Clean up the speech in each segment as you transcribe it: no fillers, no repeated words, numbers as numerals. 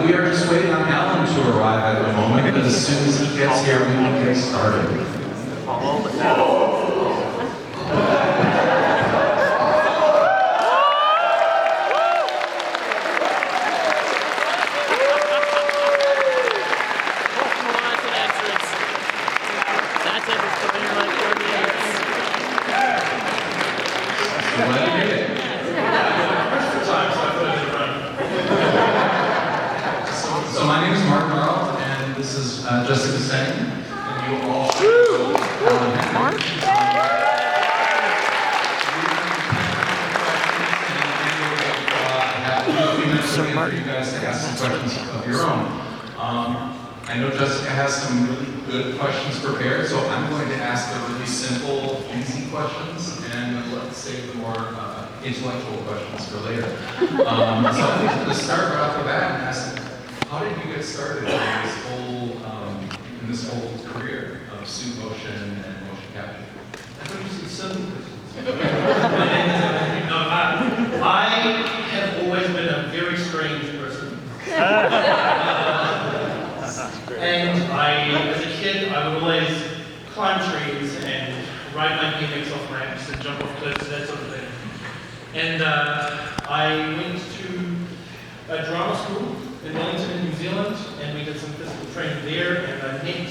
We are just waiting on Allan to arrive at the moment, but as soon as he gets here, we will get started. So my name is Martin Arlt, and this is Tseang, and you all know Allan Henry. So Martin, you guys to ask some questions of your own. I know Jessica has some really good questions prepared, so I'm going to ask the really simple, easy questions, and let's save the more intellectual questions for later. So I think to start right off the bat and ask, how did you get started in this whole career of suit motion and motion capture? I thought you said simple questions. My name is Allan Henry. No, I have always been a very strange person. And as a kid, I would always climb trees and ride my BMX off ramps and jump off cliffs, that sort of thing. And I went to a drama school in Wellington in New Zealand, and we did some physical training there, and I met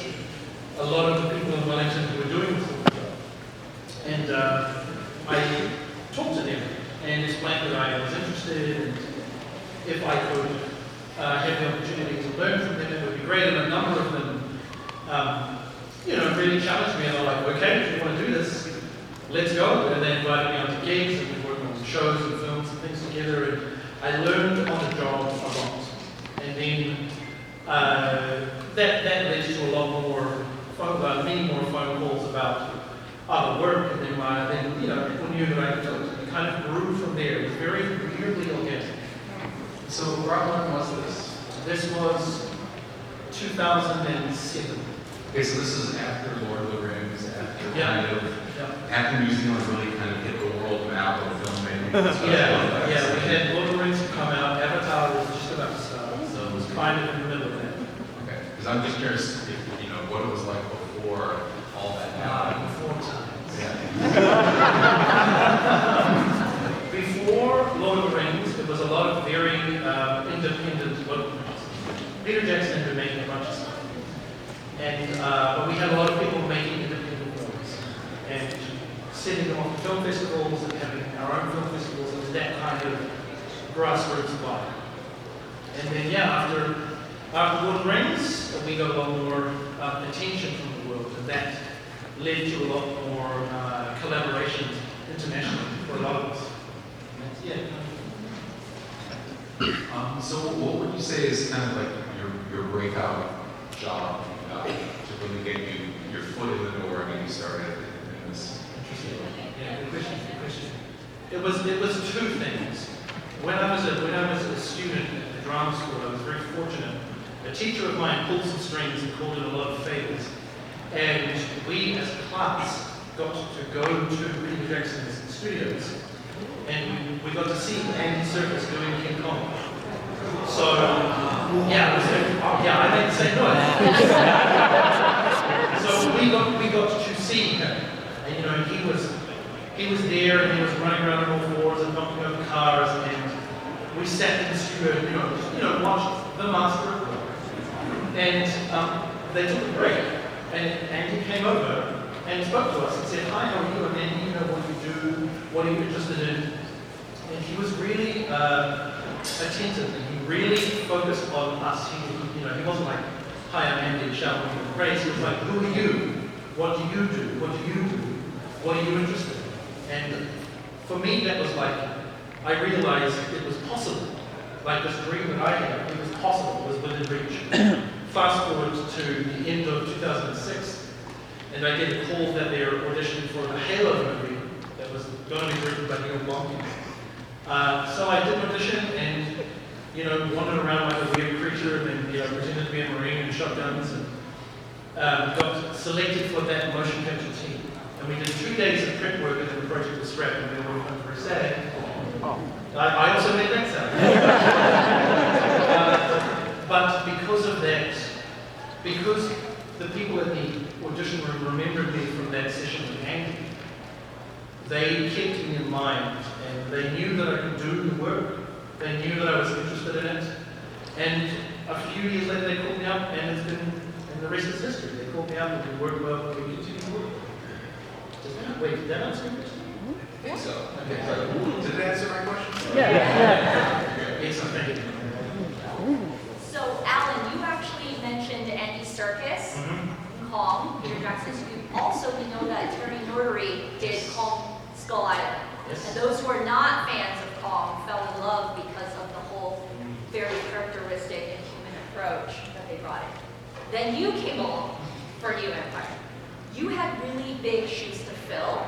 a lot of the people in Wellington who were doing this sort of job. And I talked to them and explained that I was interested, and if I could have the opportunity to learn from them, it would be great. And a number of them, really challenged me, and they're like, okay, if you want to do this, let's go. And they invited me onto gigs, and we worked on shows and films and things together, and I learned on the job a lot. And then that led to a lot more, many more phone calls about other work, and then people knew that I could do it. It kind of grew from there. It was very weirdly organic. So around when was this? This was 2007. Okay, so this is after Lord of the Rings, after after New Zealand really kind of hit the world map of filmmaking. We had Lord of the Rings come out, Avatar was just about to start, so it was kind of in the middle of that. Okay, because I'm just curious, what it was like before all that happened. Before times. Yeah. Before Lord of the Rings, it was a lot of very independent local films. Peter Jackson had been making a bunch of stuff. And but we had a lot of people making independent films and sending them off to film festivals and having our own film festivals, and that kind of grassroots vibe. And then after Lord of the Rings, we got a lot more attention from the world, and that led to a lot more collaborations internationally for a lot of us. So what would you say is kind of like your breakout job to really get your foot in the door and get you started in this? Yeah, good question. It was two things. When I was a student at the drama school, I was very fortunate. A teacher of mine pulled some strings and called in a lot of favors. And we as a class got to go to Peter Jackson's studios, and we got to see Andy Serkis doing King Kong. So, I didn't say no. So we got to see him, and he was there, and he was running around on all fours and knocking over cars, and we sat in the studio, watched the master at work. And they took a break, and Andy came over and spoke to us and said, "Hi, how are you? And Andy, what do you do? What are you interested in?" And he was really attentive, and he really focused on us. He wasn't like, "Hi, I'm Andy," shouting with praise. He was like, "Who are you? What do you do? What do you do? What are you interested in?" And for me, that was like, I realized it was possible. Like this dream that I had, it was possible, it was within reach. Fast forward to the end of 2006, and I get a call that they're auditioning for the Halo movie that was going to be written by Neil Blomkamp. So I did an audition and, wandered around like a weird creature, and then, pretended to be a Marine and shot guns, and got selected for that motion capture team. And we did 2 days of prep work, and then the project was scrapped, and we were working for a Saturday. I also made that sound. because the people in the audition room remembered me from that session with Andy, they kept me in mind, and they knew that I could do the work. They knew that I was interested in it. And a few years later, they called me up, and it's been, and the rest is history. They called me up, and we worked well, and we continue to work. Wait, did that answer your question? I think so. Okay, so did it answer my question? Yeah. Excellent, thank you. So, Allan, you actually mentioned Andy Serkis, Kong, Peter Jackson's. You also, we know that Terry Notary did Kong Skull Island. Yes. And those who are not fans of Kong fell in love because of the whole very characteristic and human approach that they brought in. Then you came along for New Empire. You had really big shoes to fill.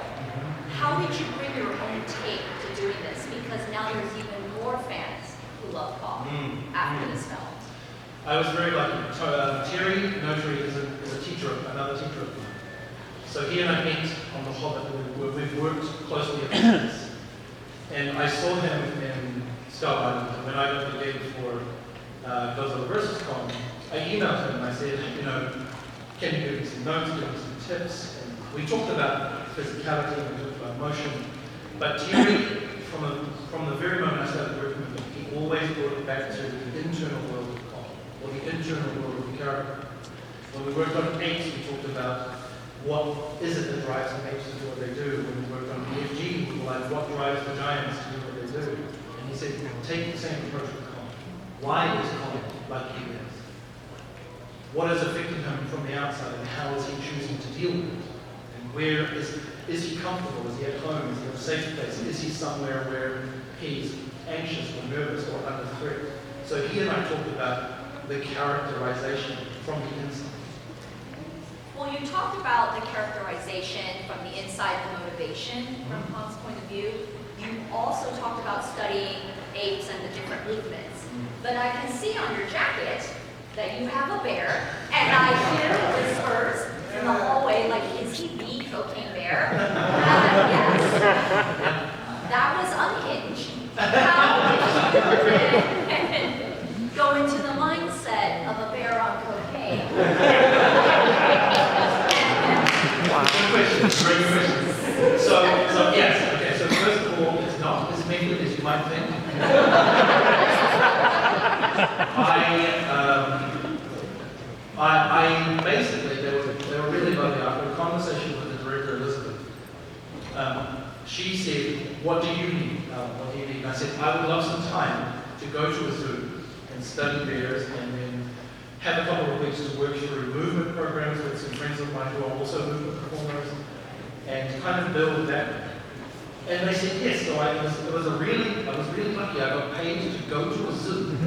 How did you bring your own take to doing this? Because now there's even more fans who love Kong after this film. I was very lucky. Terry Notary is a teacher, another teacher of mine. So he and I met on The Hobbit. We've worked closely at this. And I saw him in Skull Island. When I got the day before Godzilla vs. Kong, I emailed him and I said, you know, can you give me some notes, give me some tips? And we talked about physicality and we talked about motion. But Terry, from the very moment I started working with him, he always brought it back to the internal world of Kong, or the internal world of the character. When we worked on 8, we talked about what is it that drives the apes to do what they do. When we worked on BFG, we were like, what drives the giants to do what they do? And he said, take the same approach with Kong. Why is Kong like he is? What is affecting him from the outside, and how is he choosing to deal with it? And where is he comfortable? Is he at home? Is he in a safe place? Is he somewhere where he's anxious or nervous or under threat? So he and I talked about the characterization from the inside. Well, you talked about the characterization from the inside, the motivation from Kong's point of view. You also talked about studying apes and the different movements. But I can see on your jacket that you have a bear, and I hear whispers in the hallway, like, is he the cocaine bear? Yes. That was unhinged. How did you go into the mindset of a bear on cocaine? Good question, great question. So yes, okay, so first of all, it's not as many as you might think. I basically, they were really lovely. After a conversation with the director, Elizabeth, she said, what do you need? What do you need? And I said, I would love some time to go to a zoo and study bears and then have a couple of weeks to work through movement programs with some friends of mine who are also movement performers and kind of build that. And they said yes, so I was really lucky. I got paid to go to a zoo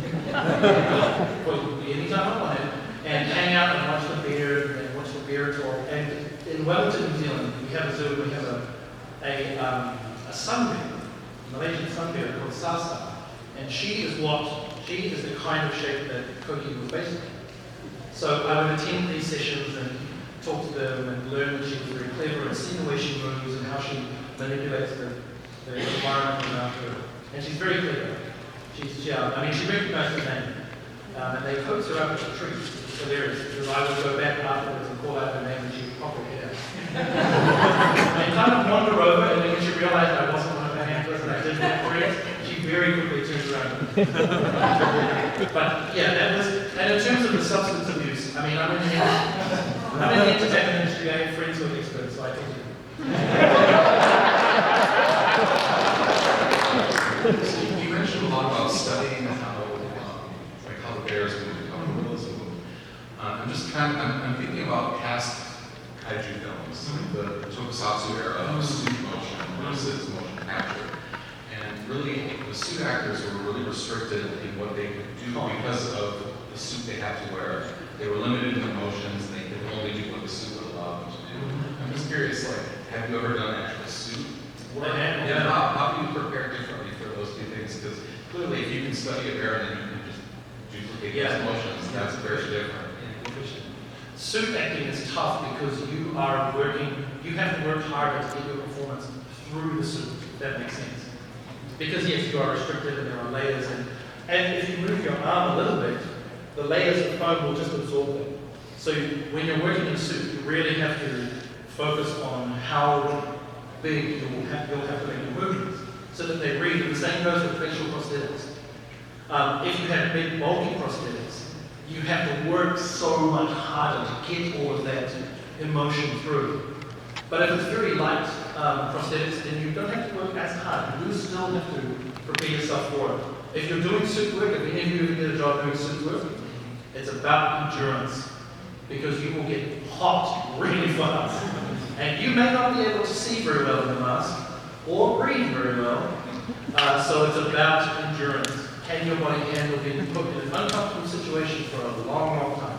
anytime I wanted and hang out and watch the bear and watch the bear talk. And in Wellington, New Zealand, we have a zoo. We have a sun bear, a Malaysian sun bear called Sasa, and she is the kind of shape that Koki was based on. So I would attend these sessions and talk to them and learn that she was very clever and see the way she moves and how she manipulates the environment around her. And she's very clever. She recognized the name. And they coax her up in the trees. It's hilarious because I would go back afterwards and call out her name and she would pop her head out. And kind of wander over, and then when she realized I wasn't one of her handlers and I didn't have friends, she very quickly turns around. But yeah, that was, and in terms of the substance abuse, I mean, I'm in the entertainment industry, I have friends who are experts, so I think So you mentioned a lot about studying how the bears move, how the gorillas move. I'm thinking about past kaiju films, the tokusatsu era of suit motion versus motion capture. And really, the suit actors were really restricted in what they could do because of the suit they had to wear. They were limited in motions, and they could only do what the suit would allow them to do. I'm just curious, have you ever done actual suit work? Yeah, how do you prepare differently for those two things? Because clearly, if you can study a bear and then you can just duplicate those motions, that's very different. Suit acting is tough because you have to work harder to get your performance through the suit, if that makes sense. Because yes, you are restricted and there are layers, and if you move your arm a little bit, the layers of foam will just absorb them. So when you're working in a suit, you really have to focus on how big you'll have to make your movements so that they read. And the same goes with facial prosthetics. If you have big, bulky prosthetics, you have to work so much harder to get all of that emotion through. But if it's very light prosthetics, then you don't have to work as hard. You do still have to prepare yourself for it. If you're doing suit work, if any of you ever get a job doing suit work, it's about endurance. Because you will get hot really fast. And you may not be able to see very well in the mask, or breathe very well. So it's about endurance. Can your body handle being put in an uncomfortable situation for a long, long time?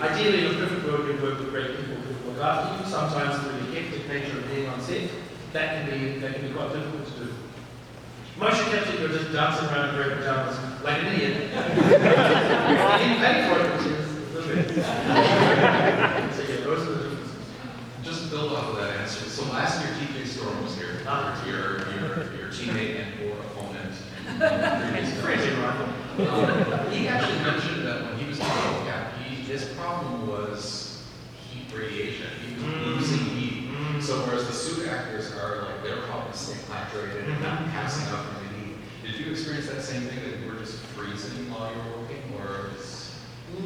Ideally, in a perfect world, you work with great people who look after you. Sometimes through the hectic nature of being on set, that can be quite difficult to do. Motion capture, you're just dancing around in great pajamas like an idiot. You didn't pay for it, which is so yeah, those are the differences. Just to build off of that answer, so last year TJ Storm was here, your teammate and or opponent in the previous Crazy, right? He actually mentioned that when he was doing Mocap, his problem was heat radiation. He was losing heat. So whereas the suit actors are like, their problem is staying hydrated and not passing out from the heat. Did you experience that same thing, that you were just freezing while you were working, or is...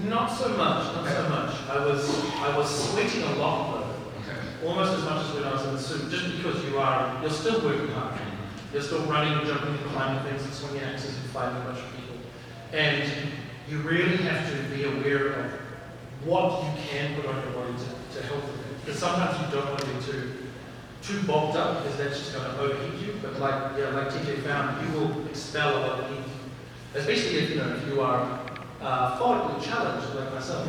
Not so much, not so much. I was sweating a lot though. Okay. Almost as much as when I was in the suit, just because you're still working hard. You're still running and jumping and climbing things and swinging axes and fighting a bunch of people. And you really have to be aware of what you can put on your body to help with it. Because sometimes you don't want to be too bulked up, because that's just going to overheat you. But like TJ found, you will expel a lot of heat. Especially if you are follically challenged like myself.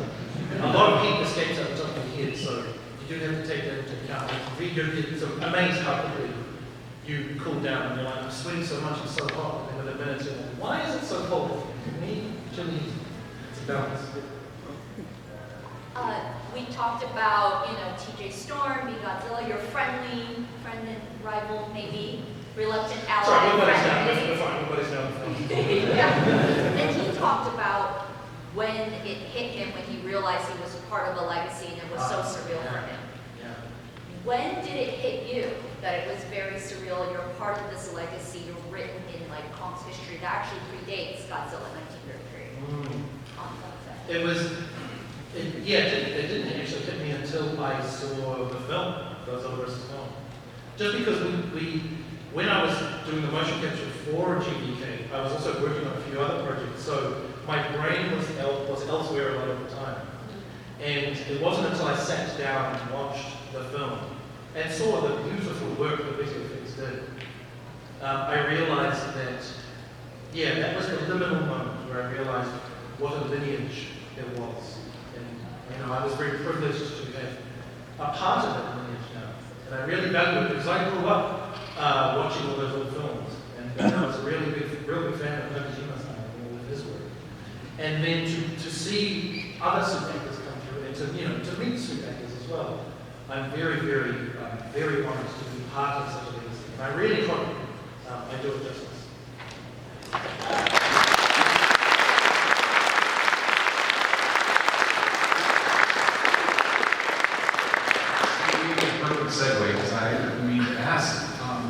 A lot of heat escapes up the top of your head, so you do have to take that into account. It's amazed how quickly you cool down and you're like, I'm sweating so much, it's so hot. And within a minute, you're like, why is it so cold? Me, chilly, it's a balance. We talked about, TJ Storm, me Godzilla, your friend and rival, maybe, reluctant ally. Sorry, nobody's down. We're fine, nobody's down. Yeah. And he talked about when it hit him, when he realized he was part of a legacy and it was so surreal for him. Yeah. When did it hit you that it was very surreal, you're part of this legacy, you're written in like Kong's history that actually predates Godzilla 1933? It didn't actually hit me until I saw the film, Godzilla vs. Kong. Just because when I was doing the motion capture for GVK, I was also working on a few other projects, so my brain was elsewhere a lot of the time. And it wasn't until I sat down and watched the film and saw the beautiful work that visual effects did, I realized that, that was the liminal moment where I realized what a lineage it was. And I was very privileged to have a part of that lineage now. And I really value it because I grew up watching all those old films. And I was a real big fan of Daikaiju-fanboy and all of his work. And then to see other suit actors come through and to meet suit actors as well, I'm very, very, very honored to be part of such a legacy. And I really hope I do it justice. Perfect segue, because I mean to ask,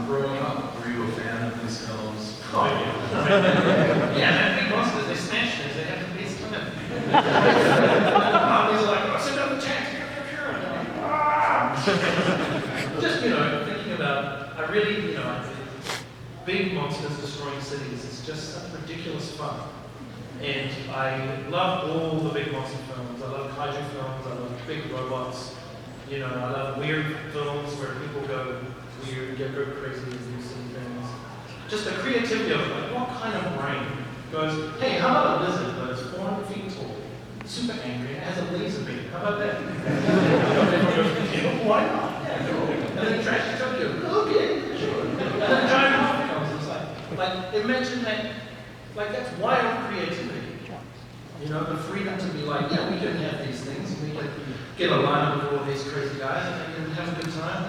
growing up, were you a fan of these films? Oh, yeah. Yeah, big monsters, they smash things, they have the beast come in. Mommy's like, sit down the tank, just, thinking about, I really, I think big monsters destroying cities is just such ridiculous fun. And I love all the big monster films. I love kaiju films, I love big robots. I love weird films where people go weird, go crazy, and do some things. Just the creativity of it, like what kind of brain goes, hey, how about a lizard that is 400 feet tall, super angry, and has a laser beam? How about that? Why not? Yeah, cool. And then he trashes Tokyo. Okay, sure. And then a giant monster comes and it's like imagine that, that's wild creativity. The freedom to be like, yeah, we can have these things, and we can get a line with all these crazy guys, and we can have a good time,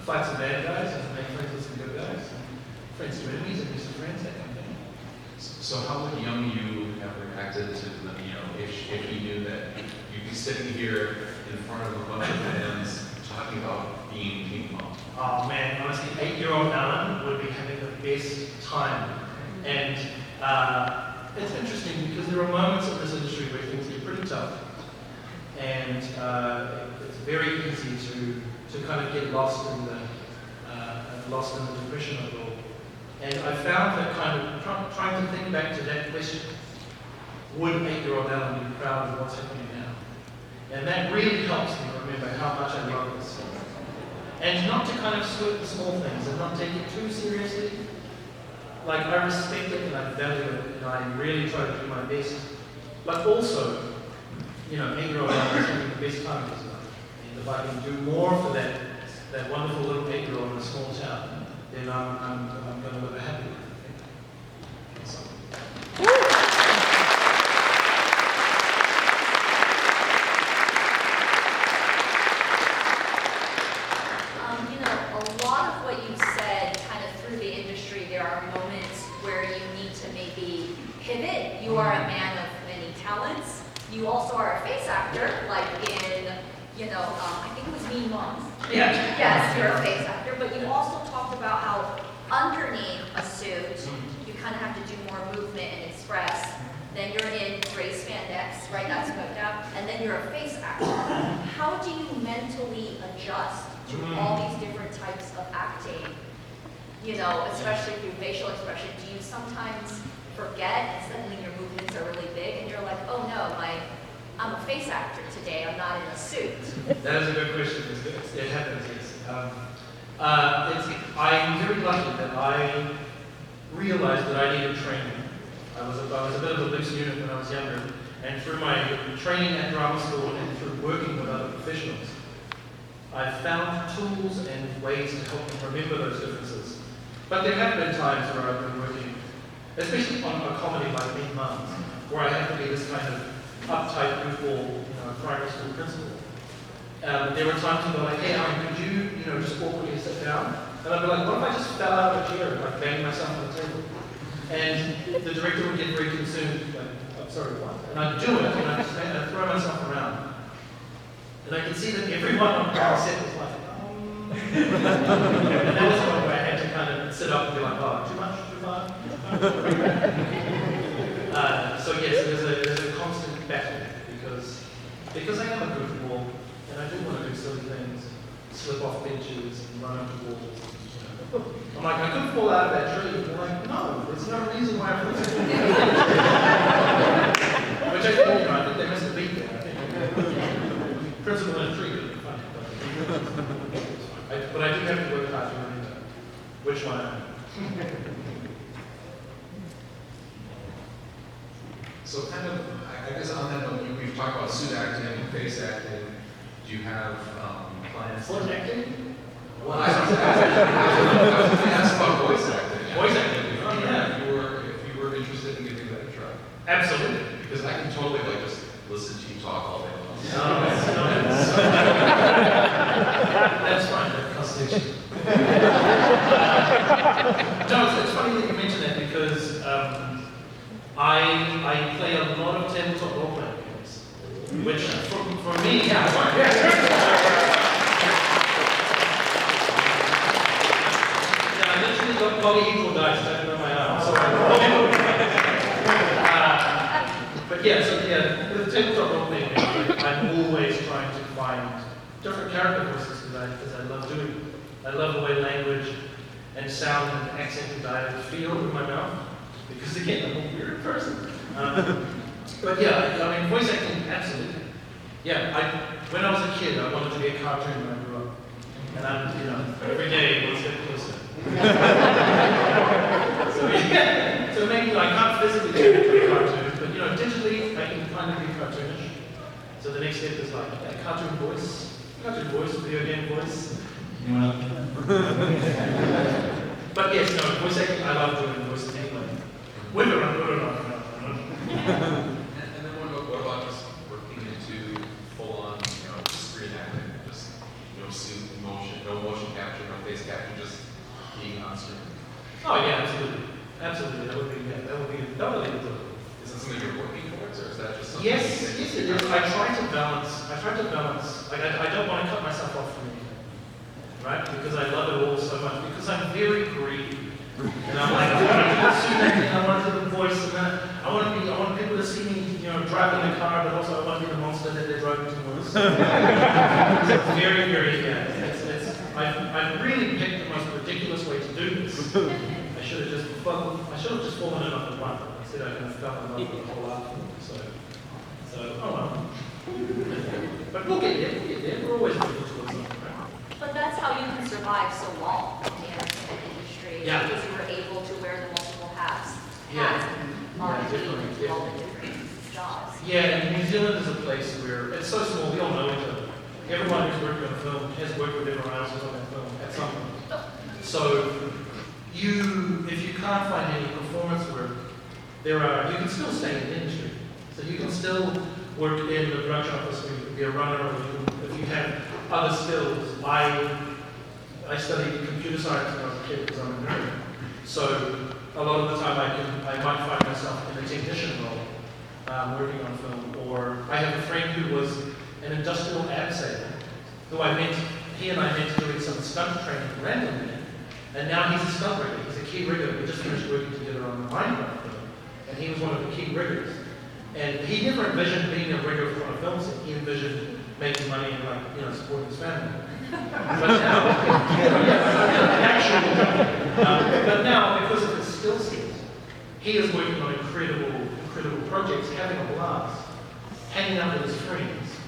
fight some bad guys, and make friends with some good guys, and friends to enemies, and be some friends, that kind of thing. So how would young you have reacted to, if you knew that be sitting here in front of a bunch of fans talking about being King Kong? Oh man, honestly, 8-year-old Allan would be having the best time. And it's interesting because there are moments in this industry where things get pretty tough. And it's very easy to kind of get lost in the depression of it all. And I found that kind of trying to think back to that question, would 8-year-old Allan be proud of what's happening now? And that really helps me remember how much I love this. And not to kind of squirt the small things and not take it too seriously. Like, I respect it and I value it and I really try to do my best. But also, you know, 8-year-old Allan is having the best time of his life. And if I can do more for that wonderful little 8-year-old in a small town, then I'm going to live a happy life. So. You know, a lot of what you said kind of through the industry, there are moments where you need to maybe pivot. You are a man of many talents. You also are a face actor, like in, you know, I think it was Mean Moms. Yeah. Yes, you're a face actor, but you also talked about how underneath a suit, you kind of have to do more movement and express. Then you're in gray spandex, right? That's Mocap, and then you're a face actor. How do you mentally adjust to all these different types of acting? You know, especially through facial expression. Do you sometimes forget and suddenly your movements are really big and you're like, oh no, I'm a face actor today, I'm not in a suit? That is a good question. It happens, yes. I'm very lucky that I realized that I needed training. I was a bit of a loose unit when I was younger, and through my training at drama school and through working with other professionals, I've found tools and ways to help me remember those differences. But there have been times where I've been working, especially on a comedy like Mean Moms, where I have to be this kind of uptight, goofball, primary school principal. There were times when they're like, hey, Allan, could you, just awkwardly sit down? And I'd be like, what if I just fell out of a chair and like banged myself on the table? And the director would get very concerned, like, I'm sorry, what? And I'd do it, and I'd throw myself around. And I could see that everyone on the set was like, and that was the point where I had to kind of sit up and be like, oh, too much, too far? So yes, there's a constant battle because I am a goofball and I do want to do silly things, slip off benches and run into walls. I'm like, I could fall out of that tree. And they're like, no, there's no reason why I'm losing. Which I think, I think they missed a beat there. I think principal in a tree would be funny. But I do have to work hard to remember which one I am. So kind of, I guess on that note, we've talked about suit acting and face acting. Do you have plans? Voice acting? Well, I was going to ask about voice acting. Voice acting? Oh, yeah. If you were interested in giving that a try. Absolutely. Because I can totally just listen to you talk all day long. That's fine. No, it's funny that you mention that because I play a lot of tabletop role-playing games, which for me, yeah, I literally got polyhedral dice stuck on my arm, so but yeah, with tabletop role-playing games, I'm always trying to find different character voices because I love doing it. I love the way language and sound and accent and dialect feel in my mouth. Because again, I'm a weird person. But yeah, I mean, voice acting, absolutely. Yeah, when I was a kid, I wanted to be a cartoon when I grew up. And I'm, every day one step closer. So maybe I can't physically turn into a cartoon, but digitally I can kind of be cartoonish. So the next step is like a cartoon voice, video game voice. But yes, voice acting, I love doing voices anyway. Whether I'm good or not. And then what about just working into full-on, screen acting, just suit motion, no motion capture, no face capture, just being on screen? Oh yeah, absolutely. That would be totally good. Is that something you're working towards, or is that just something Yes, yes it is. I try to balance, like I don't want to cut myself off from anything, right? Because I love it all so much, because I'm very greedy. And I'm like, I want to do the soothing, I want to do the voice, and then I want people to see me, you know, driving the car, but also I want to be the monster that they're driving towards. It's very, very, yeah. I've really picked the most ridiculous way to do this. I should have just fallen in love with one. Instead I kind of fell in love with the whole art form. So, oh well. But we'll get there, We're always looking towards something, right? But that's how you can survive so long in the entertainment industry. Yeah. Because you were able to wear the multiple hats. Yeah. Definitely. All the different jobs. Yeah, and New Zealand is a place where it's so small, we all know each other. Everyone who's working on film has worked with everyone else who's on that film at some point. So, if you can't find any performance work, you can still stay in the industry. So you can still work in the production office, or you can be a runner, or if you have other skills. I studied computer science when I was a kid because I'm a nerd. So a lot of the time I might find myself in a technician role, working on film. Or I have a friend who was an industrial abseiler, who he and I met doing some stunt training randomly, and now he's a stunt rigger. He's a key rigger. We just finished working together on the Minecraft film, and he was one of the key riggers. And he never envisioned being a rigger for a film set. He envisioned making money and, like, you know, supporting his family. But now, but now, because of his skill set, he is working on incredible projects, having a blast, hanging out with his friends,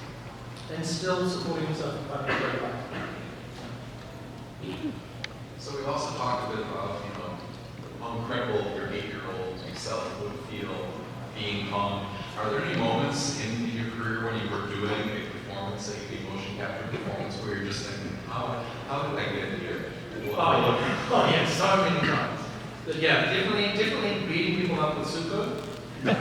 and still supporting himself and finding a great life. So we've also talked a bit about, you know, how incredible your 8-year-old self would feel being Kong. Are there any moments in your career when you were doing a performance, like a motion capture performance, where you're just thinking, how did I get here? Oh yeah, so many times. But yeah, definitely beating people up with Suko. They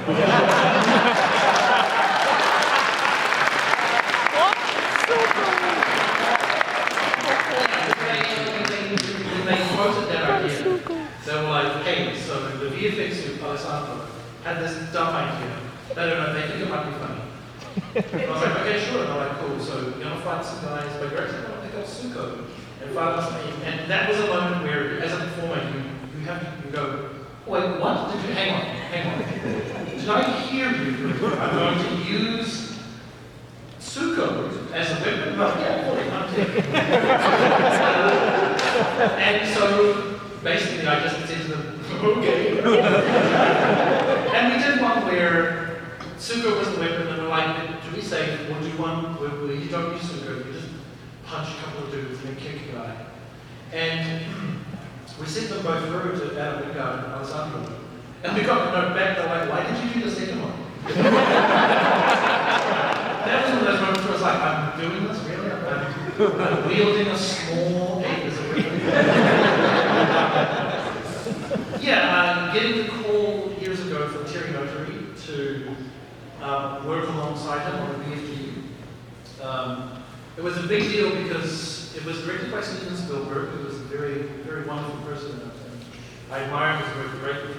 quoted that idea. They were like, hey, so the VFX suit, Alessandro, had this dumb idea. They don't know, they think it might be funny. I was like, okay, sure. And they're like, cool. So you're going to fight some guys, but you're actually going to pick up Suko and fight us. And that was a moment where, as a performer, you go, wait, what? Hang on. Did I hear you? I'm going to use Suko as a weapon? Oh, yeah, I'm taking. And so, basically, I just said to them, okay. And we did one where Suko was the weapon, and we're like, do we say, we'll do one where you don't use Suko, you just punch a couple of dudes and then kick a guy. And we sent them both through to Adam and Alessandro. And we got the note back, they're like, why did you do the second one? That was one of those moments where I was like, I'm doing this, really? I'm wielding a small ape as a weapon. Getting the call years ago from Terry Notary to work alongside him on the BFG. It was a big deal because it was directed by Steven Spielberg, who was a very, very wonderful person, and I admire his work greatly.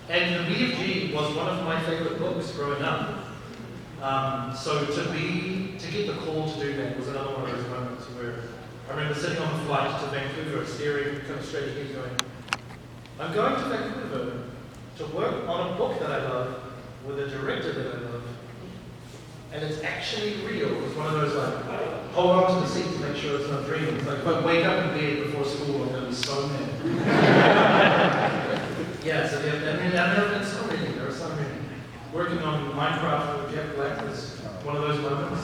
And the BFG was one of my favorite books growing up. So to get the call to do that was another one of those moments where I remember sitting on the flight to Vancouver, staring kind of straight ahead, going, I'm going to Vancouver to work on a book that I love with a director that I love, and it's actually real. It's one of those like, hold on to the seat to make sure it's not dreaming. It's like, if I wake up in bed before school, I'm going to be so mad. Yeah, so I've never been so many. There are so many. Working on Minecraft with Jeff Black was one of those moments.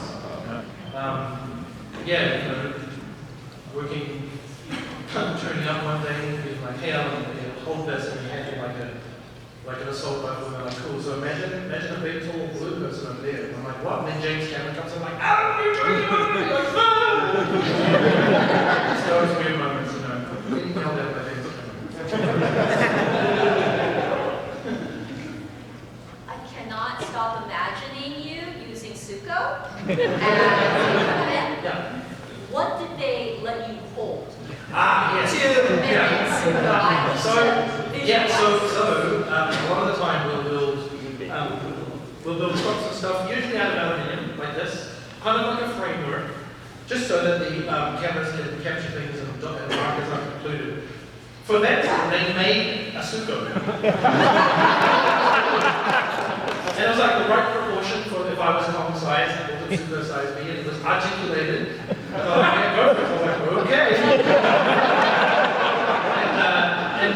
Working, turning up one day and being like, hey, Allan, hold this, and he had like an assault rifle, and they're like, cool, so imagine a big, tall, blue person over there. And I'm like, what? And then James Cameron comes in, I'm like, Allan, you're doing it! Like, ah! So those weird moments, getting yelled at by James I cannot stop imagining you using Suko. Yeah. What did they let you hold? Yes. So a lot of the time we'll We'll build props and stuff, usually out of aluminium, like this, kind of like a framework, just so that the cameras can capture things and markers are included. For that time, they made a suko. And it was like the right proportion for if I was Kong size, what would suko size be, and it was articulated. And I was like, yeah, go for it. I was like, okay. And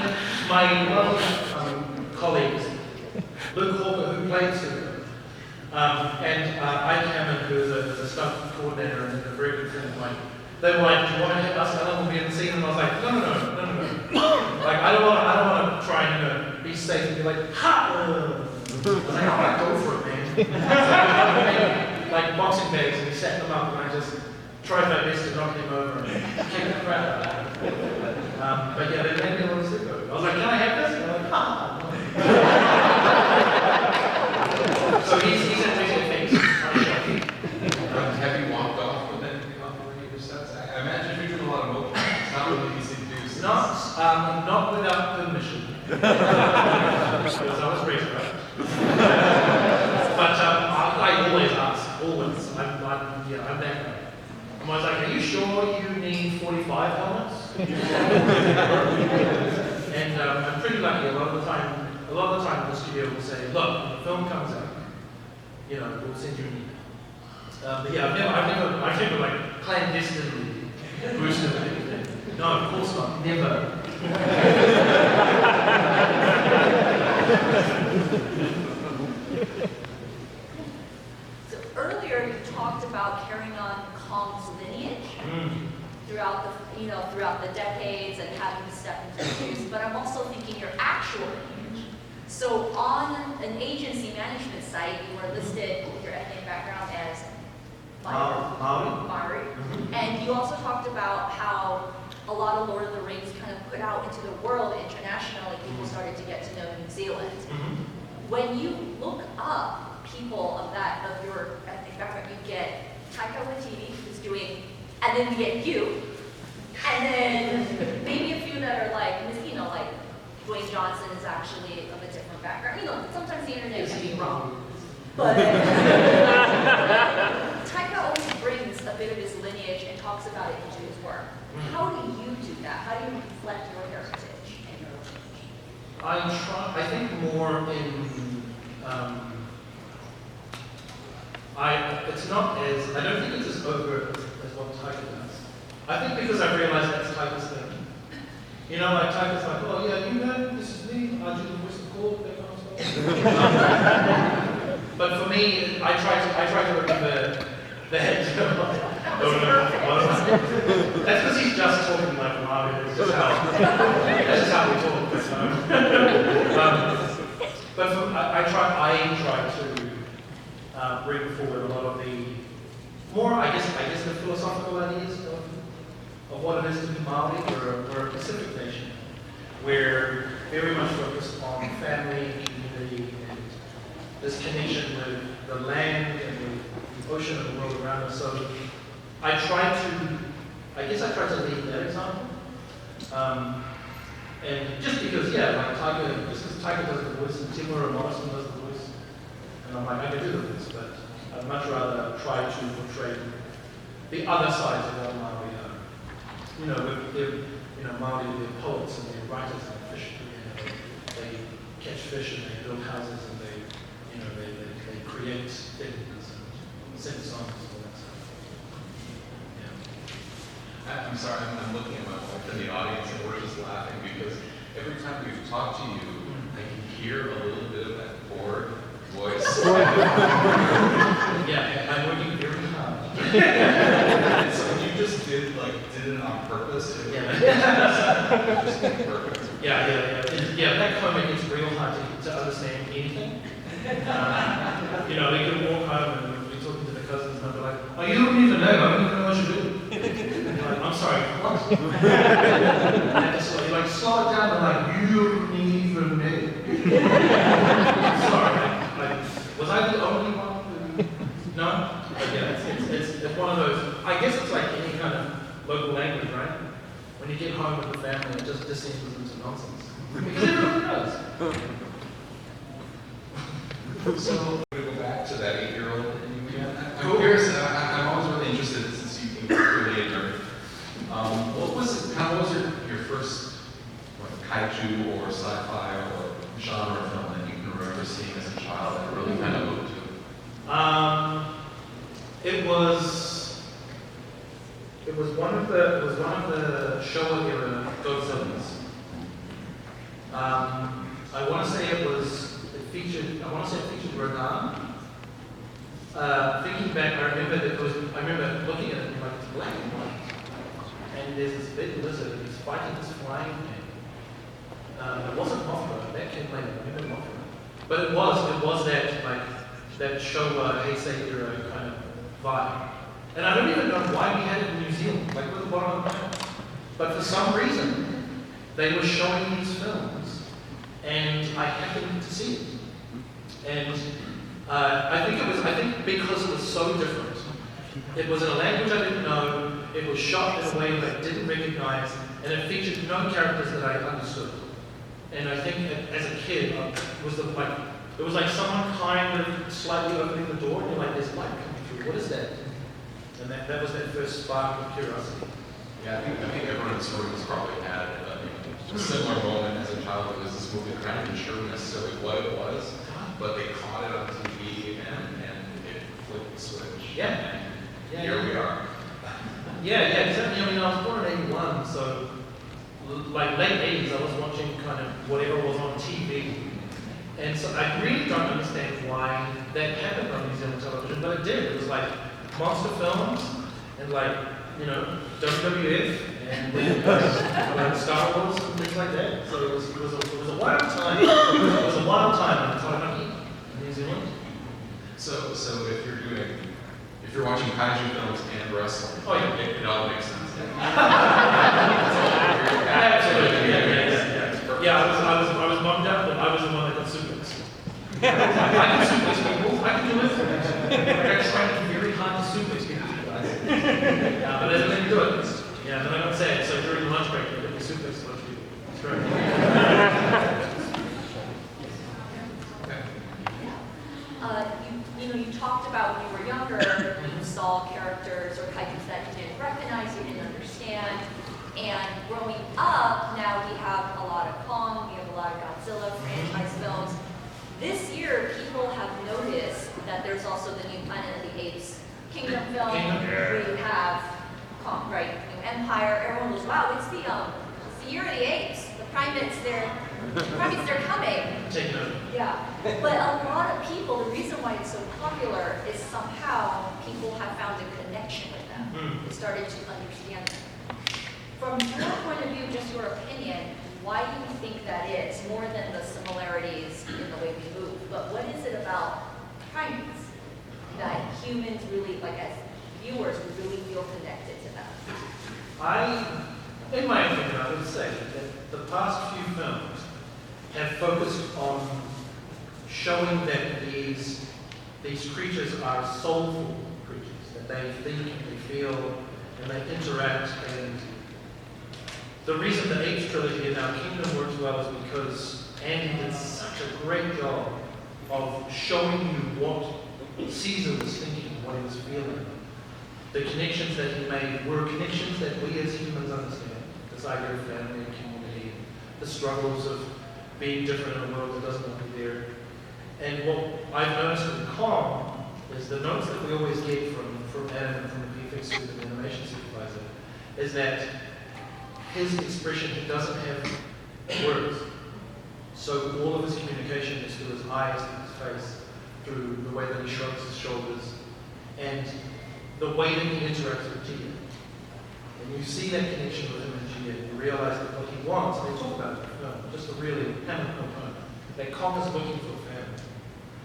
my colleagues, Luke Hawker, who played suko, and Ike Hammond, who is a stunt coordinator and a very good friend of mine, they were like, do you want to hit us? Allan will be in the scene. And I was like, no. Like, I don't want to try and be safe and be like, ha! I was like, I want to go for it, man. So I made, like boxing bags and we set them up and I just tried my best to knock him over and kick the crap out of him. But yeah, they made me a little sick of it. I was like, can I have this? And they're like, ha! So he's interesting things. Have you walked off with anything off of any of your sets? I imagine if you're doing a lot of mocap, it's not really easy to do. Not without permission. Because I was raised right. But I always ask, always. I'm that guy. I'm always like, are you sure you need 45 helmets? And I'm pretty lucky. A lot of the time, the studio will say, look, when the film comes out, we'll send you an email. But yeah, I've never like clandestinely boosted anything. No, of course not. Never. So earlier you talked about carrying on Kong's lineage throughout the decades and having to step into the shoes, but I'm also thinking your actual lineage. So on an agency management site, you were listed with your ethnic background as Maori. And you also talked about how a lot of Lord of the Rings kind of put out into the world internationally, people started to get to know New Zealand. When you look up people of your ethnic background, you get Taika Waititi, who's doing, and then you get you, and then maybe a few that are like Dwayne Johnson is actually of a different background. Sometimes the internet can be wrong. But Taika always brings a bit of his lineage and talks about it into his work. How do you do that? How do you reflect your heritage and your lineage? I think more in, I don't think it's as overt as what Taika does. I think because I realized that's Taika's thing. Like Taika's like, oh yeah, this is me, I do the voice of God, that kind of stuff. But for me, I try to remember the head. That's because he's just talking like Mario. That's just how we talk. But I try to bring forward a lot of the more, I guess the philosophical ideas of what it is to be Maori. We're a Pacific nation. We're very much focused on family, community, and this connection with the land and the ocean and the world around us. So I try to lead that example. And just because, like Taika, just because Taika does the voice and Timur or Morrison does the voice, and I'm like, I can do the voice, but I'd much rather try to portray the other sides of what Maori are. Maori, they're poets and they're writers and they're fish. They catch fish and they build houses and they create things and sing songs and all that stuff. I'm sorry, I'm looking at my wife in the audience and we're just laughing because every time we've talked to you, I can hear a little bit of that bored voice. Yeah, I'm working very hard. So you just did it on purpose? Yeah. Just perfect. Yeah, that comic is real hard to understand anything. They can walk home and be talking to the cousins and they'll be like, oh, you don't even know, I don't even know what you do. Like, I'm sorry, what? And so you're like, slow it down, and like, you don't even know. I'm sorry, was I the only one who, no? But yeah, it's one of those, I guess it's like any kind of local language, right? When you get home with the family, it just descends into nonsense. Because everyone knows. So, we're going to go back thinking back, I remember looking at it and like, it's black and white. And there's this big lizard and he's fighting this flying thing. It wasn't Mothra, that came later, I remember Mothra. But it was that, like, that Showa Heisei era kind of vibe. And I don't even know why we had it in New Zealand, like with the bottom of the map. But for some reason, they were showing these films, and I happened to see it. And I think because it was so different, it was in a language I didn't know, it was shot in a way that I didn't recognize, and it featured no characters that I understood. And I think as a kid, it was like someone kind of slightly opening the door, and you're like, there's light coming through, what is that? And that was that first spark of curiosity. Yeah, I think everyone in this room has probably had a similar moment as a child. It was this movie that I'm not even sure necessarily what it was, but they caught it on TV and it flipped the switch. Yeah. And here we are. Yeah, exactly. I mean, I was born in 81, so like late 80s, I was watching kind of whatever was on TV. And so I really don't understand why that happened on New Zealand television, but it did. It was like monster films and like, you know, WWF and like Star Wars and things like that. So it was a wild time. It was a wild time in Taranaki, in New Zealand. So if you're watching kaiju films and wrestling, Oh yeah, it all makes sense. Absolutely. Yeah, I was bummed out, but I was the one that got suplexed. I can suplex people. I can do it. I tried very hard to suplex people. Yeah, but I didn't do it. Yeah, then I got sad. So during the lunch break, I did suplex a bunch of people. That's right. You talked about when you were younger, you saw characters or kaijus that you didn't recognize, you didn't understand. And growing up, now we have a lot of Kong, we have a lot of Godzilla franchise films. This year, people have noticed that there's also the new Planet of the Apes Kingdom film, where you have Kong, right? New Empire. Everyone goes, wow, it's the year of the apes. The primates, they're coming. Take note. Yeah, but a lot of people, the reason why it's so popular is somehow people have found a connection with them. They started to understand them. From your point of view, just your opinion, why do you think that is? More than the similarities in the way we move, but what is it about primates that humans really, like as viewers, we really feel connected to them? In my opinion, I would say that the past few films have focused on showing that these creatures are soulful creatures, that they think and they feel and they interact. And the reason the Apes trilogy in our Kingdom works well is because Andy did such a great job of showing you what Caesar was thinking, what he was feeling. The connections that he made were connections that we as humans understand. This idea of family and community, the struggles of being different in a world that doesn't want to be there. And what I've noticed with Kong is the notes that we always get from Adam and from the VFX suit and the animation supervisor is that his expression, he doesn't have words. So all of his communication is through his eyes, through his face, through the way that he shrugs his shoulders, and the way that he interacts with Gia. And you see that connection with him and Gia, and you realize that what he wants, and they talk about it, just a really hammer component, that Kong is looking for a family.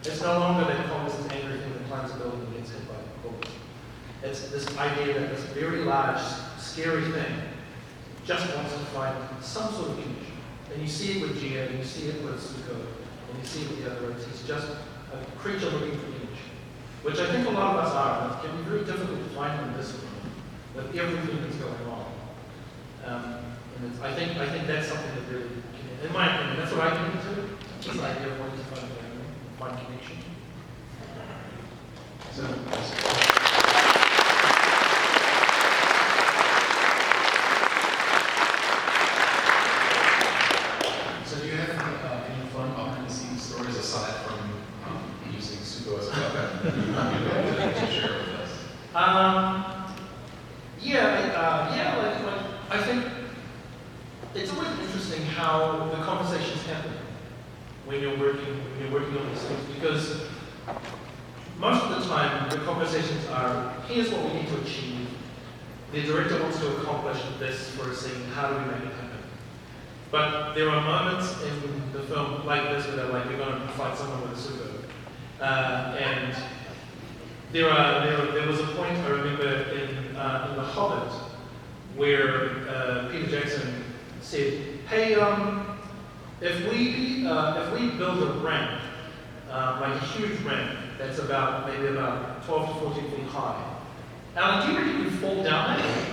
It's no longer that Kong is this angry thing that climbs a building and gets hit by bullets. It's this idea that this very large, scary thing just wants to find some sort of connection. And you see it with Gia, and you see it with Suko, and you see it with the other apes. He's just a creature looking for connection, which I think a lot of us are. And it can be very difficult to find in this room with everything that's going on. I think that's something that really, in my opinion, that's what I can do. This idea of wanting to find family, find connection. So do you have any fun behind-the-scenes stories aside from using Suko as a weapon to share with us? I think it's always interesting how the conversations happen when you're working on these things, because most of the time, the conversations are, here's what we need to achieve. The director wants to accomplish this for a scene, how do we make it happen? But there are moments in the film like this where they're like, we're going to fight someone with a super. And there was a point, I remember, in The Hobbit, where Peter Jackson said, hey, if we build a ramp, like a huge ramp, that's maybe about 12 to 14 feet high, Alan, do you reckon you fall down there?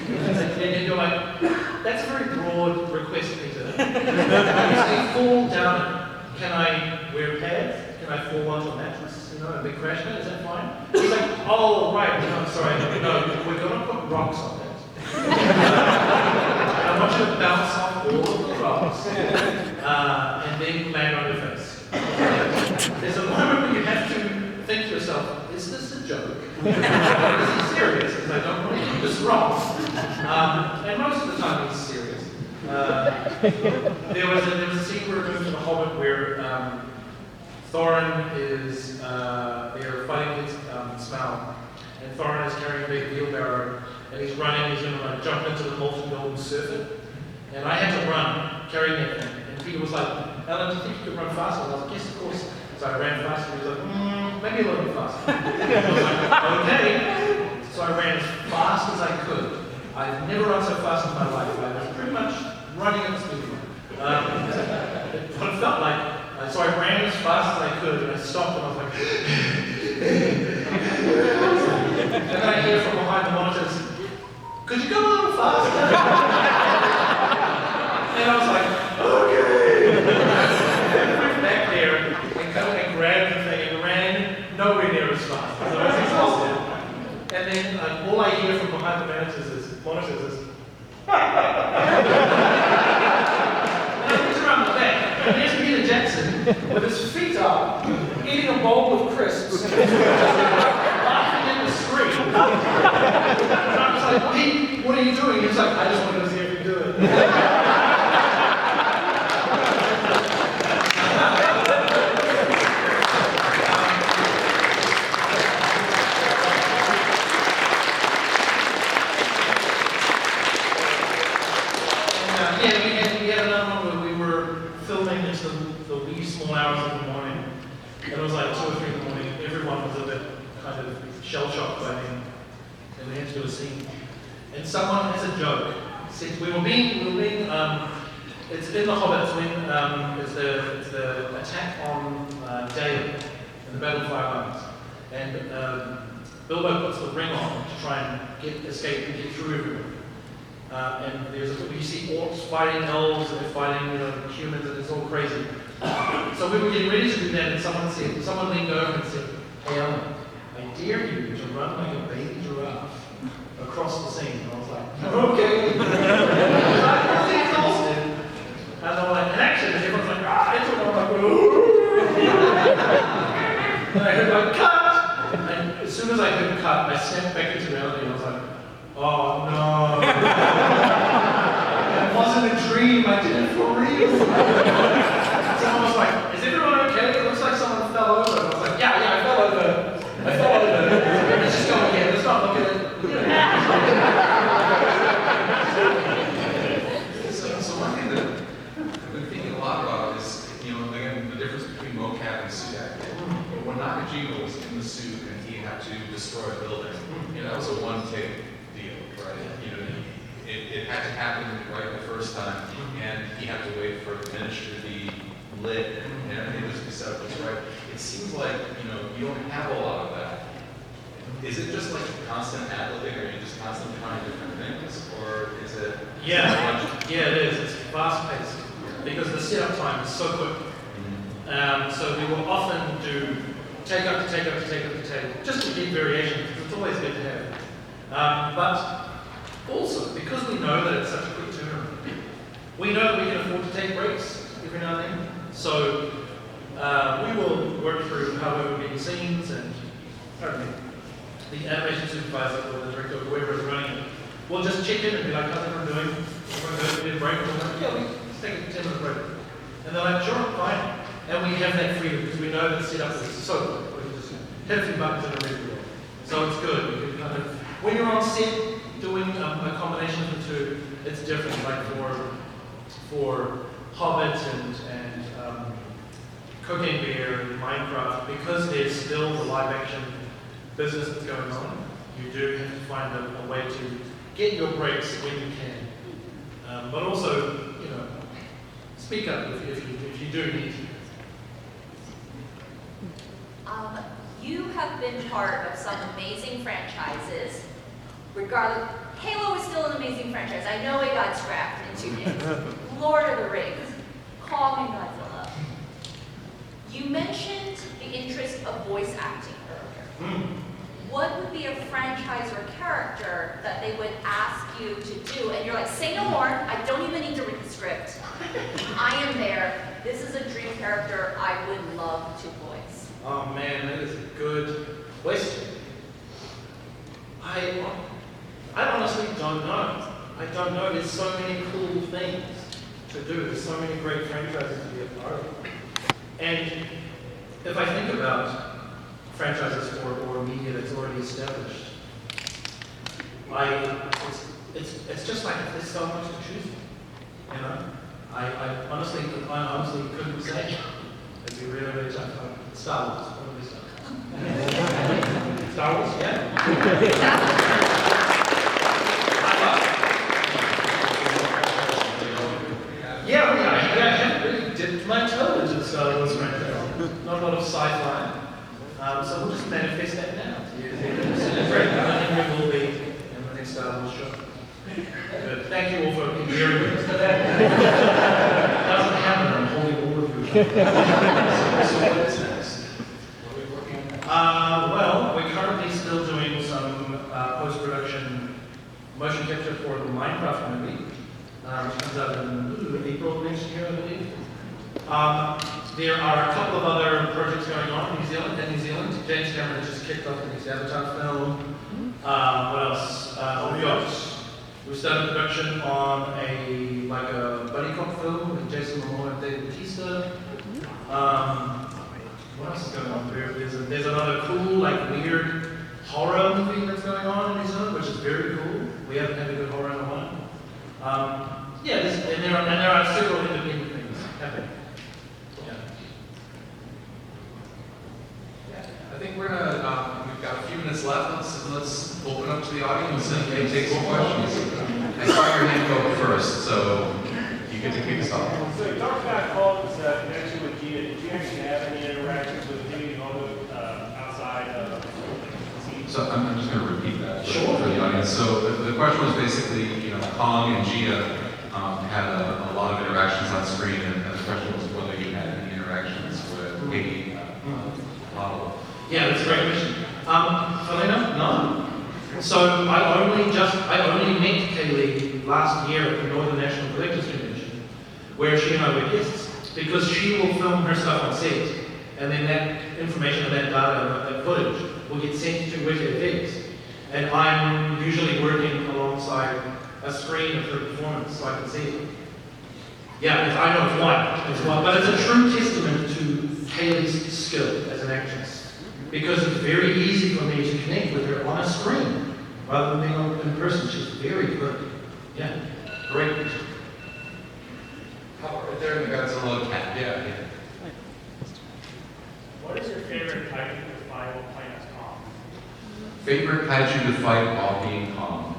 And you're like, that's a very broad request, Peter. You say fall down, can I wear pads? Can I fall onto a mattress? You know, a big crash pad, is that fine? He's like, oh, right, no, sorry, no, we're going to put rocks on that. I want you to bounce off all of the rocks and then land on your face. There's a moment where you have to think to yourself, is this a joke? Is he serious? Because I don't want to do this wrong. And most of the time he's serious. There was a scene where we moved to The Hobbit where Thorin is, they're fighting against Smaug, and Thorin is carrying a big wheelbarrow, and he's running, he's going to like, jump into the molten gold and surf it. And I had to run, carrying that thing. And Peter was like, Alan, do you think you could run faster? And I was like, yes, of course. So I ran faster, and he was like, maybe a little bit faster. I was like, okay. So I ran as fast as I could. I've never run so fast in my life. I was pretty much running at the speed limit. What it felt like. So I ran as fast as I could, and I stopped, and I was like, and then I hear from behind the monitors, could you go a little faster? And I was like, okay. And I went back there and grabbed the thing and ran nowhere near as fast. So I was exhausted. And then all I hear from behind the monitors is, and I looked around the back, and there's Peter Jackson with his feet up, eating a bowl of crisps, laughing in the screen. And I was like, what are you doing? He was like, I just wanted to see if you do it. We had another one where we were filming into the wee small hours of the morning. And it was like 2 or 3 in the morning. Everyone was a bit kind of shell-shocked by then. And we had to do a scene. And someone, as a joke, said, we were being it's in The Hobbit, it's the attack on Dale in the Battle of Fire Islands. And Bilbo puts the ring on to try and escape and get through everyone. And you see orcs fighting elves, and they're fighting humans, and it's all crazy. So we were getting ready to do that, and someone leaned over and said, hey Alan, I dare you to run like a baby giraffe across the scene. And I was like, okay. I was exhausted. And I'm like, and actually, everyone's like, it's all. I'm like, ooh. And I heard like, cut! And as soon as I heard cut, I snapped back into reality, and I was like, oh no. It wasn't a dream, I did it for real. Someone was like, is everyone okay? It looks like someone fell over. And I was like, yeah, I fell over. Let's just go again, let's not look at it. So one thing that I've been thinking a lot about is, again, the difference between mocap and suit acting. When Nakajima was in the suit and he had to destroy a building, that was a one-take deal, right? It had to happen right the first time, and he had to wait for the finish to be lit and everything was to be set up just right. It seems like, you don't have a lot of that. Is it just like constant ad-libbing, or are you just constantly trying different things, or is it? Yeah, it is. It's fast-paced because the setup time is so quick. So we will often do take up to take up to take up to take, just to keep variation, because it's always good to have. But also, because we know that it's such a quick turnaround, we know that we can afford to take breaks every now and then. So we will work through however many scenes, and the animation supervisor or the director or whoever is running it will just check in and be like, how's everyone doing? Everyone good? We need a break? And we're like, yeah, let's take a 10-minute break. And they're like, sure, fine. And we have that freedom because we know that setup is so quick. We can just hit a few buttons and ready to go. So it's good. You can kind of, when you're on set doing a combination of the two, it's different. Like for Hobbit and Cooking Beer and Minecraft, because there's still the live action business that's going on, you do have to find a way to get your breaks when you can. But also, you know, speak up if you do need to. You have been part of some amazing franchises. Regardless, Halo is still an amazing franchise. I know it got scrapped in 2 days. Lord of the Rings, Kong and Godzilla. You mentioned the interest of voice acting earlier. What would be a franchise or character that they would ask you to do? And you're like, say no more, I don't even need to read the script. I am there. This is a dream character I would love to voice. Oh man, that is a good question. I honestly don't know. I don't know. There's so many cool things to do. There's so many great franchises to be a part of. And if I think about franchises or media that's already established, it's just like there's so much to choose from. You know, I honestly couldn't say. It'd be really, really tough. Star Wars, probably Star Wars, yeah. I haven't really dipped my toe into the Star Wars franchise. Not a lot of sci-fi. So we'll just manifest that now. Allan Henry will be in the next Star Wars show. Good. Thank you all for hearing me. Doesn't happen. I'm holding all of you. So what is next? What are we working on? Well, we're currently still doing some post-production motion capture for the Minecraft movie, which comes out in April next year, I believe. There are a couple of other projects going on in New Zealand. James Cameron just kicked off the next Avatar film. What else? We started production on a buddy cop film with Jason Momoa and David Bautista. What else is going on? There's another cool, weird horror movie that's going on in New Zealand, which is very cool. We haven't had a good horror in a while. There are several independent things happening. I think we've got a few minutes left. Let's open up to the audience and take some questions. I saw your hand go first, so you get to kick us off. So you talked about Kong's connection with Gia. Did you actually have any interactions with him outside of the scene? So I'm just going to repeat that for the audience. So the question was basically, Kong and Gia had a lot of interactions on screen, and the question was whether you had any interactions with Katie Apollo. Yeah, that's a great question. Funnily enough, no. So I only met Kaylee last year at the Northern National Collectors Convention, where she and I were guests, because she will film her stuff on set, and then that information and that data, that footage, will get sent to WikiFX. And I'm usually working alongside a screen of her performance, so I can see it. Yeah, I know it's white, but it's a true testament to Kaylee's skill as an actress. Because it's very easy for me to connect with her on a screen rather than being in person. She's very good. Yeah, great. How about there in the Godzilla cat? Yeah. What is your favorite kaiju to fight while playing as Kong? Favorite kaiju to fight while being Kong?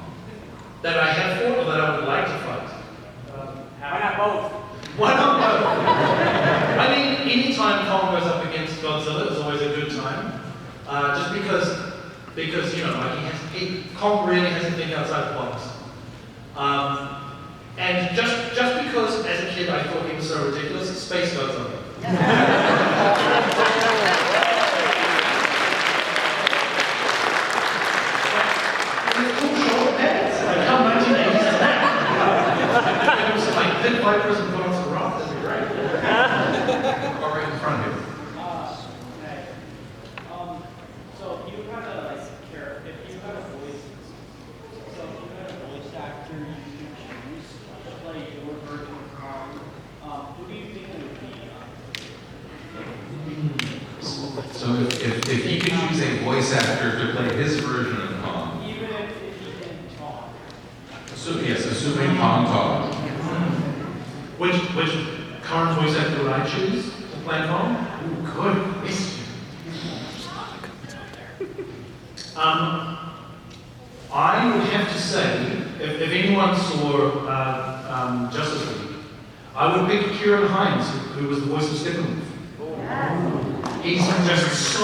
That I have fought or that I would like to fight? Why not both? Why not both? I mean, anytime Kong goes up against Godzilla is always a good time. Just because Kong really has to think outside the box. And just because as a kid I thought he was so ridiculous, Space Godzilla. With cool short pants, come 1980s back. There was some big vipers and put on some rock, that'd be great. Or right in front of you. Okay. So if you had a voice actor you could choose to play your version of Kong, who do you think it would be? So if you could choose a voice actor to play his version of Kong. Even if he didn't talk. Yes, assuming Kong talked. Which current voice actor would I choose to play Kong? Ooh, good question. I would have to say, if anyone saw Justice League, I would pick Kieran Hines, who was the voice of Steppenwolf. He's just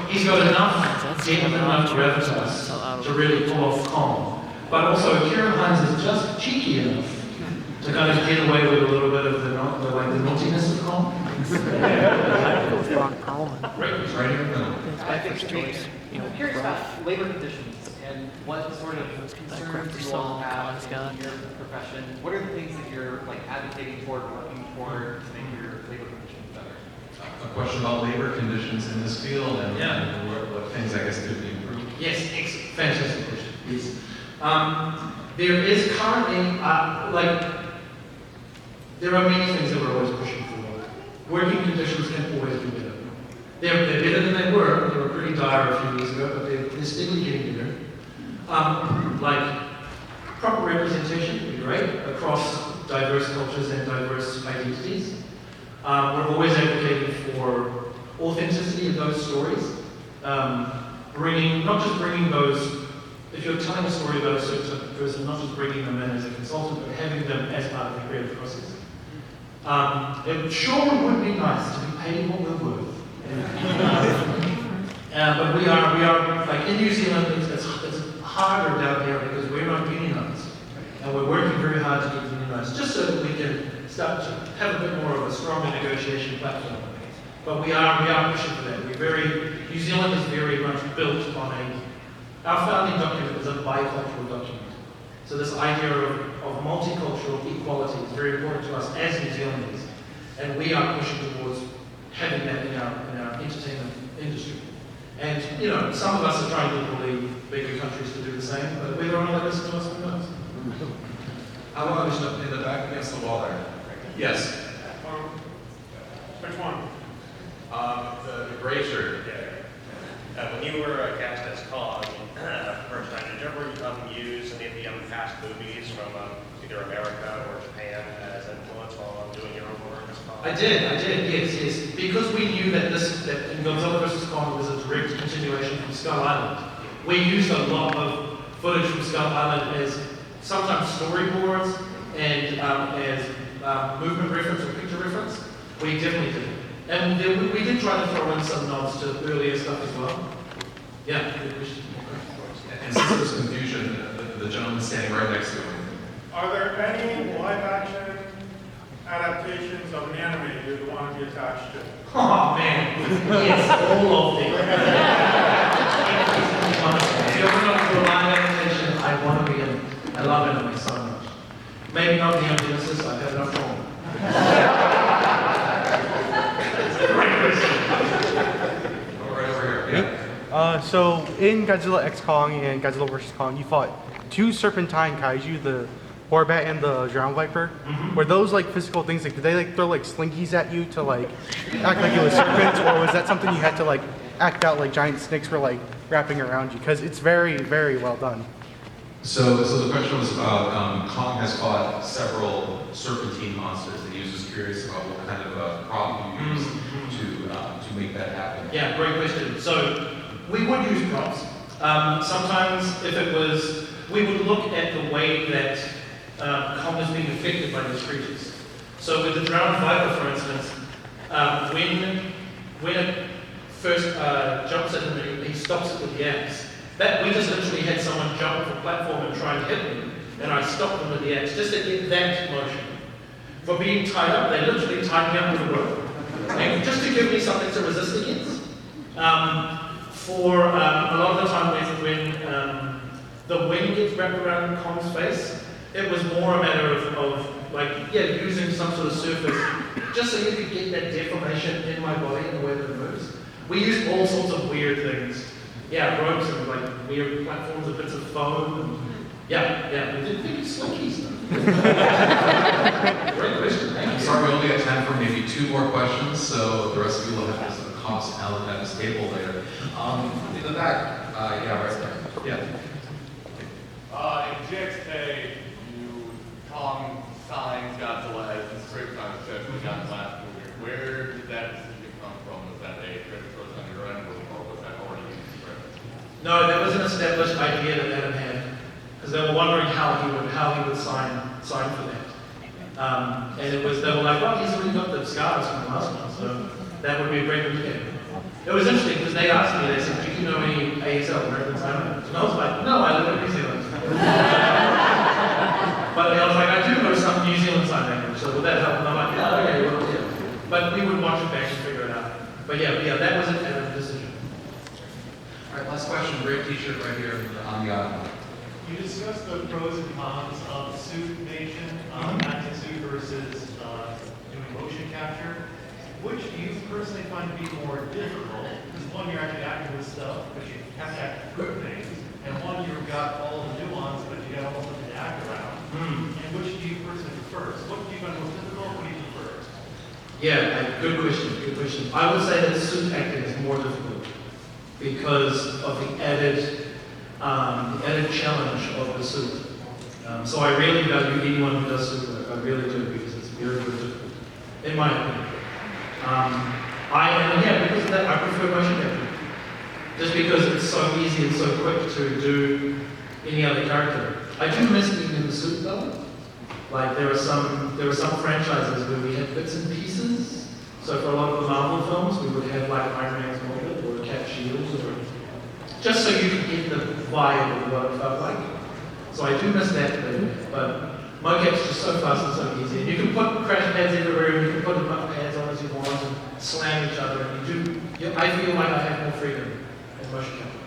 he's got enough depth, enough gravitas to really pull off Kong. But also, Kieran Hines is just cheeky enough to kind of get away with a little bit of the naughtiness of Kong. Right, he's right here in the middle. I think I'm curious about labor conditions and what sort of concerns you all have in your profession. What are the things that you're advocating for, working for to make your labor conditions better? A question about labor conditions in this field and what things I guess could be improved. Yes, fantastic question. Yes. There is currently, there are many things that we're always pushing for. Working conditions can always be better. They're better than they were. They were pretty dire a few years ago, but they're steadily getting better. Proper representation would be great across diverse cultures and diverse identities. We're always advocating for authenticity of those stories. Not just bringing those, if you're telling a story about a certain person, not just bringing them in as a consultant, but having them as part of the creative process. It sure would be nice to be paid what we're worth. But we are like in New Zealand, it's harder down here because we're not unionized. And we're working very hard to get unionized, just so that we can start to have a bit more of a stronger negotiation platform. But we are pushing for that. New Zealand is very much built on our founding document is a bicultural document. So this idea of multicultural equality is very important to us as New Zealanders. And we are pushing towards having that in our entertainment industry. And, some of us are trying to bully bigger countries to do the same, but whether or not they listen to us, who knows? How long is in the back against the wall there? Yes. Which one? The gray shirt. When you were cast as Kong, first time, did you ever use any of the past movies from either America or Japan as influence while doing your own work as Kong? I did, yes. Because we knew that in Godzilla vs. Kong was a direct continuation from Skull Island. We used a lot of footage from Skull Island as sometimes storyboards and as movement reference or picture reference. We definitely did. And we did try to throw in some nods to earlier stuff as well. Yeah, good question. And since there's confusion, the gentleman standing right next to him. Are there any live-action adaptations of an anime you'd want to be attached to? Oh man, yes, all of them. If you're going to do a live adaptation, I want to be in. I love anime so much. Maybe not Neon Genesis, I've had enough trouble. Great question. Right over here. Yeah. So in Godzilla X Kong and Godzilla vs. Kong, you fought two serpentine kaiju, the Horbat and the Drowned Viper. Mm-hmm. Were those physical things? Did they throw slinkies at you to act like it was serpents, or was that something you had to act out like giant snakes were wrapping around you? Because it's very, very well done. So the question was about Kong has fought several serpentine monsters, and he was just curious about what kind of prop you used to make that happen. Yeah, great question. So we would use props. Sometimes if it was, we would look at the way that Kong is being affected by these creatures. So with the Drowned Viper, for instance, when it first jumps at him, he stops it with the axe. We just literally had someone jump off a platform and try and hit me, and I stopped them with the axe just to get that motion. For being tied up, they literally tied me up with a rope, and just to give me something to resist against. For a lot of the time when the wing gets wrapped around Kong's face, it was more a matter of using some sort of surface just so you could get that deformation in my body and the way that it moves. We used all sorts of weird things. Yeah, ropes and weird platforms and bits of foam. And, we did think it's slinky stuff. Great question, thank you. Sorry, we only have time for maybe two more questions, so the rest of you will have to hops out at this table there. In the back, yeah, right there. Yeah. In GXK, you Kong signs Godzilla as the script on set we got in the last movie. Where did that decision come from? Was that a script choice on your end, or was that already in the script? No, there was an established idea that Adam had, because they were wondering how he would sign for that. And they were like, well, he's already got the scars from the last one, so that would be a great movie. It was interesting because they asked me, they said, do you know any ASL, American Sign Language? And I was like, no, I live in New Zealand. But I was like, I do know some New Zealand Sign Language, so would that help? And I'm like, yeah, okay, well, yeah. But we would watch it back and figure it out. But yeah, that was an Adam decision. All right, last question. Great t-shirt right here on the aisle. You discussed the pros and cons of suit nation, acting suit versus doing motion capture. Which do you personally find to be more difficult? Because one, you're actually acting with stuff, but you have to act good things. And one, you've got all the nuance, but you got all something to act around. And which do you personally prefer? So what do you find most difficult? What do you prefer? Yeah, good question. I would say that suit acting is more difficult because of the added challenge of the suit. So I really value anyone who does suit work. I really do, because it's very, very difficult, in my opinion. Because of that, I prefer motion capture. Just because it's so easy and so quick to do any other character. I do miss being in the suit though. Like there are some franchises where we had bits and pieces. So for a lot of the Marvel films, we would have like Iron Man's Mocap or Cap Shields, or just so you could get the vibe of what it felt like. So I do miss that a little bit, but Mocap's just so fast and so easy. And you can put crash pads everywhere, and you can put as much pads on as you want and slam each other. And I feel like I have more freedom in motion capture.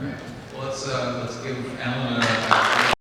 All right. Well, let's give Allan a